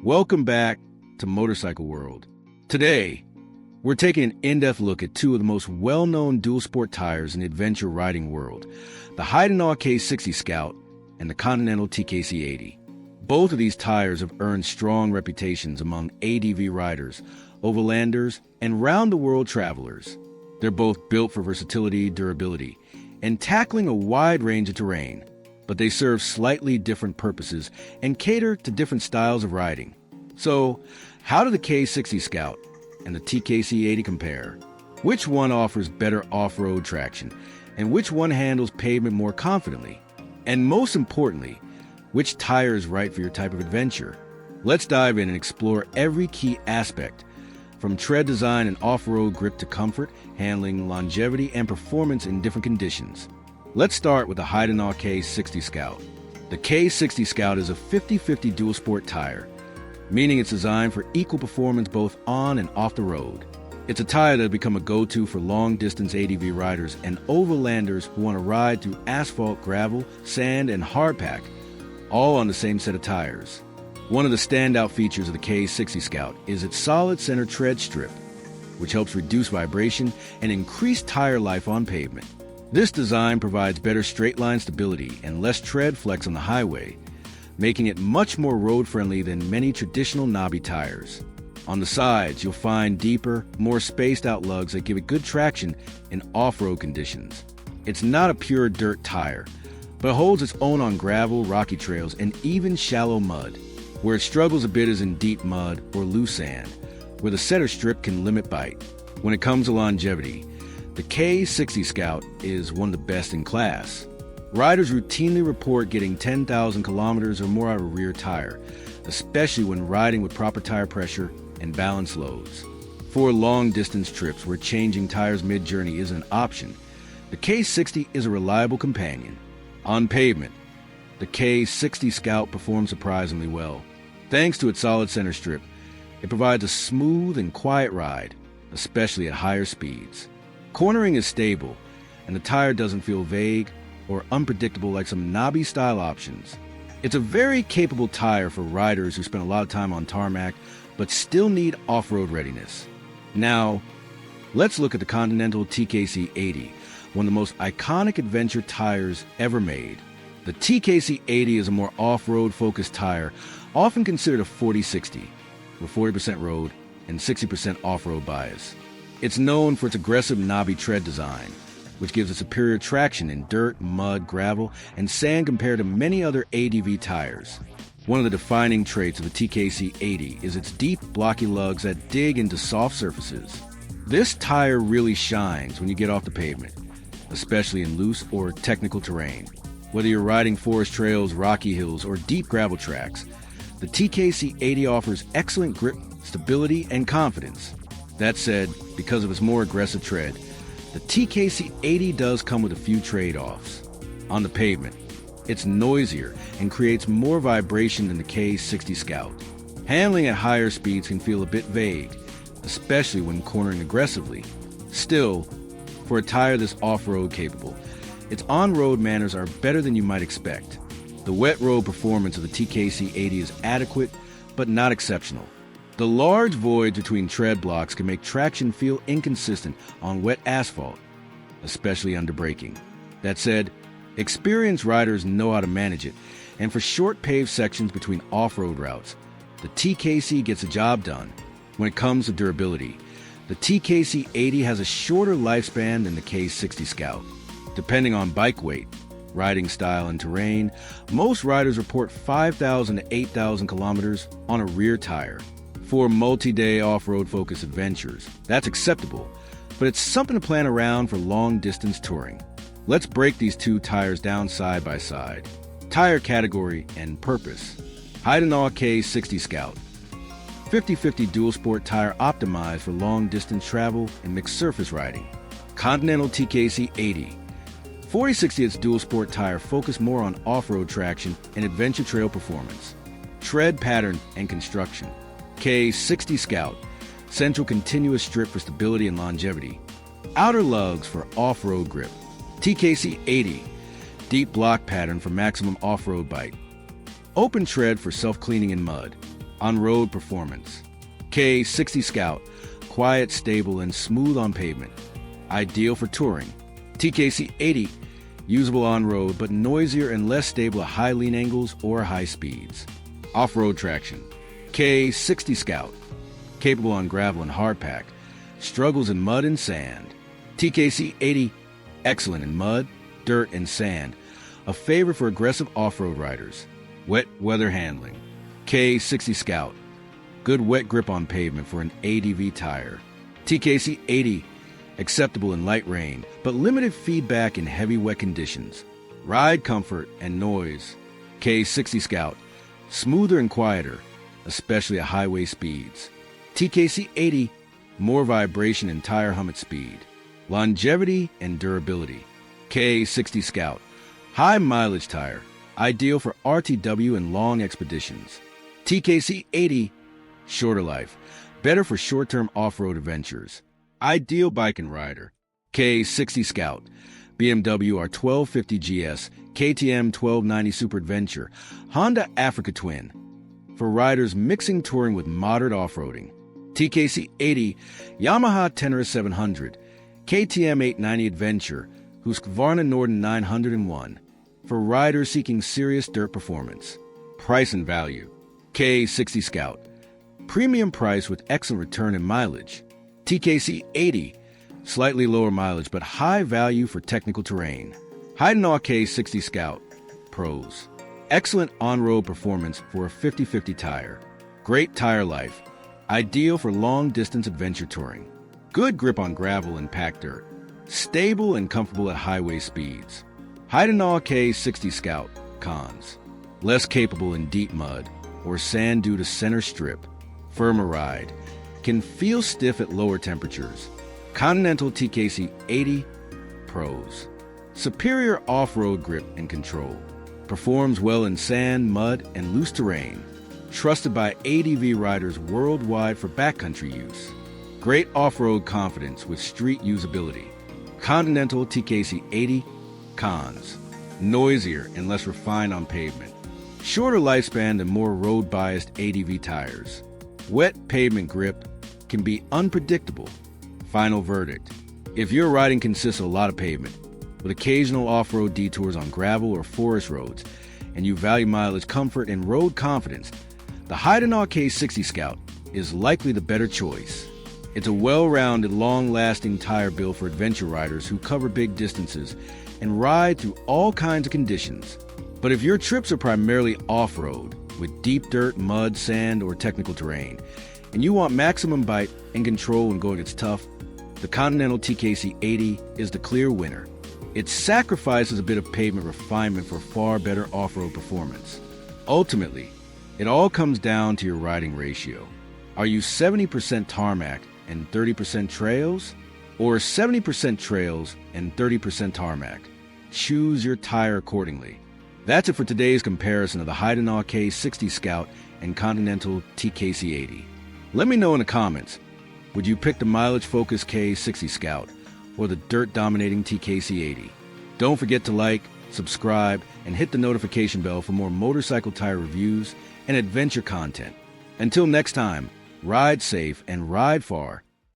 Welcome back to Motorcycle World. Today, we're taking an in-depth look at two of the most well-known dual-sport tires in the adventure riding world, the Heidenau K60 Scout and the Continental TKC 80. Both of these tires have earned strong reputations among ADV riders, overlanders, and round-the-world travelers. They're both built for versatility, durability, and tackling a wide range of terrain, but they serve slightly different purposes and cater to different styles of riding. So, how do the K60 Scout and the TKC 80 compare? Which one offers better off-road traction, and which one handles pavement more confidently? And most importantly, which tire is right for your type of adventure? Let's dive in and explore every key aspect, from tread design and off-road grip to comfort, handling, longevity, and performance in different conditions. Let's start with the Heidenau K60 Scout. The K60 Scout is a 50-50 dual-sport tire, meaning it's designed for equal performance both on and off the road. It's a tire that has become a go-to for long-distance ADV riders and overlanders who want to ride through asphalt, gravel, sand, and hardpack, all on the same set of tires. One of the standout features of the K60 Scout is its solid center tread strip, which helps reduce vibration and increase tire life on pavement. This design provides better straight-line stability and less tread flex on the highway, making it much more road-friendly than many traditional knobby tires. On the sides, you'll find deeper, more spaced-out lugs that give it good traction in off-road conditions. It's not a pure dirt tire, but holds its own on gravel, rocky trails, and even shallow mud. Where it struggles a bit is in deep mud or loose sand, where the center strip can limit bite. When it comes to longevity, the K60 Scout is one of the best in class. Riders routinely report getting 10,000 kilometers or more out of a rear tire, especially when riding with proper tire pressure and balance loads. For long-distance trips where changing tires mid-journey is an option, the K60 is a reliable companion. On pavement, the K60 Scout performs surprisingly well. Thanks to its solid center strip, it provides a smooth and quiet ride, especially at higher speeds. Cornering is stable, and the tire doesn't feel vague or unpredictable like some knobby-style options. It's a very capable tire for riders who spend a lot of time on tarmac but still need off-road readiness. Now, let's look at the Continental TKC 80, one of the most iconic adventure tires ever made. The TKC 80 is a more off-road focused tire, often considered a 40-60, with 40% road and 60% off-road bias. It's known for its aggressive knobby tread design, which gives it superior traction in dirt, mud, gravel, and sand compared to many other ADV tires. One of the defining traits of the TKC 80 is its deep, blocky lugs that dig into soft surfaces. This tire really shines when you get off the pavement, especially in loose or technical terrain. Whether you're riding forest trails, rocky hills, or deep gravel tracks, the TKC 80 offers excellent grip, stability, and confidence. That said, because of its more aggressive tread, the TKC 80 does come with a few trade-offs. On the pavement, it's noisier and creates more vibration than the K60 Scout. Handling at higher speeds can feel a bit vague, especially when cornering aggressively. Still, for a tire this off-road capable, its on-road manners are better than you might expect. The wet road performance of the TKC 80 is adequate, but not exceptional. The large voids between tread blocks can make traction feel inconsistent on wet asphalt, especially under braking. That said, experienced riders know how to manage it, and for short paved sections between off-road routes, the TKC gets the job done. When it comes to durability, the TKC 80 has a shorter lifespan than the K60 Scout. Depending on bike weight, riding style, and terrain, most riders report 5,000 to 8,000 kilometers on a rear tire. For multi-day off-road focused adventures, that's acceptable, but it's something to plan around for long-distance touring. Let's break these two tires down side by side. Tire category and purpose. Heidenau K60 Scout. 50-50 dual-sport tire optimized for long-distance travel and mixed surface riding. Continental TKC 80. 40/60 dual-sport tire focused more on off-road traction and adventure trail performance. Tread pattern and construction. K60 Scout, central continuous strip for stability and longevity. Outer lugs for off-road grip. TKC 80, deep block pattern for maximum off-road bite. Open tread for self-cleaning in mud. On-road performance. K60 Scout, quiet, stable, and smooth on pavement. Ideal for touring. TKC 80, usable on-road, but noisier and less stable at high lean angles or high speeds. Off-road traction. K60 Scout, capable on gravel and hardpack. Struggles in mud and sand. TKC 80, excellent in mud, dirt, and sand. A favorite for aggressive off-road riders. Wet weather handling. K60 Scout, good wet grip on pavement for an ADV tire. TKC 80, acceptable in light rain, but limited feedback in heavy wet conditions. Ride comfort and noise. K60 Scout, smoother and quieter, especially at highway speeds. TKC 80, more vibration and tire hum at speed. Longevity and durability. K60 Scout, high mileage tire, ideal for RTW and long expeditions. TKC 80, shorter life, better for short-term off-road adventures. Ideal bike and rider. K60 Scout, BMW R1250 GS, KTM 1290 Super Adventure, Honda Africa Twin, for riders mixing touring with moderate off-roading. TKC 80, Yamaha Tenere 700, KTM 890 Adventure, Husqvarna Norden 901, for riders seeking serious dirt performance. Price and value. K60 Scout, premium price with excellent return and mileage. TKC 80, slightly lower mileage but high value for technical terrain. Heidenau K60 Scout, pros. Excellent on-road performance for a 50/50 tire. Great tire life, ideal for long-distance adventure touring. Good grip on gravel and packed dirt. Stable and comfortable at highway speeds. Heidenau K60 Scout, cons. Less capable in deep mud or sand due to center strip. Firmer ride. Can feel stiff at lower temperatures. Continental TKC 80, pros. Superior off-road grip and control. Performs well in sand, mud, and loose terrain. Trusted by ADV riders worldwide for backcountry use. Great off-road confidence with street usability. Continental TKC 80, cons. Noisier and less refined on pavement. Shorter lifespan than more road-biased ADV tires. Wet pavement grip can be unpredictable. Final verdict. If your riding consists of a lot of pavement, with occasional off-road detours on gravel or forest roads, and you value mileage, comfort, and road confidence, the Heidenau K60 Scout is likely the better choice. It's a well-rounded, long-lasting tire built for adventure riders who cover big distances and ride through all kinds of conditions. But if your trips are primarily off-road, with deep dirt, mud, sand, or technical terrain, and you want maximum bite and control when going gets tough, the Continental TKC 80 is the clear winner. It sacrifices a bit of pavement refinement for far better off-road performance. Ultimately, it all comes down to your riding ratio. Are you 70% tarmac and 30% trails, or 70% trails and 30% tarmac? Choose your tire accordingly. That's it for today's comparison of the Heidenau K60 Scout and Continental TKC 80. Let me know in the comments, would you pick the mileage-focused K60 Scout or the dirt-dominating TKC 80? Don't forget to like, subscribe, and hit the notification bell for more motorcycle tire reviews and adventure content. Until next time, ride safe and ride far.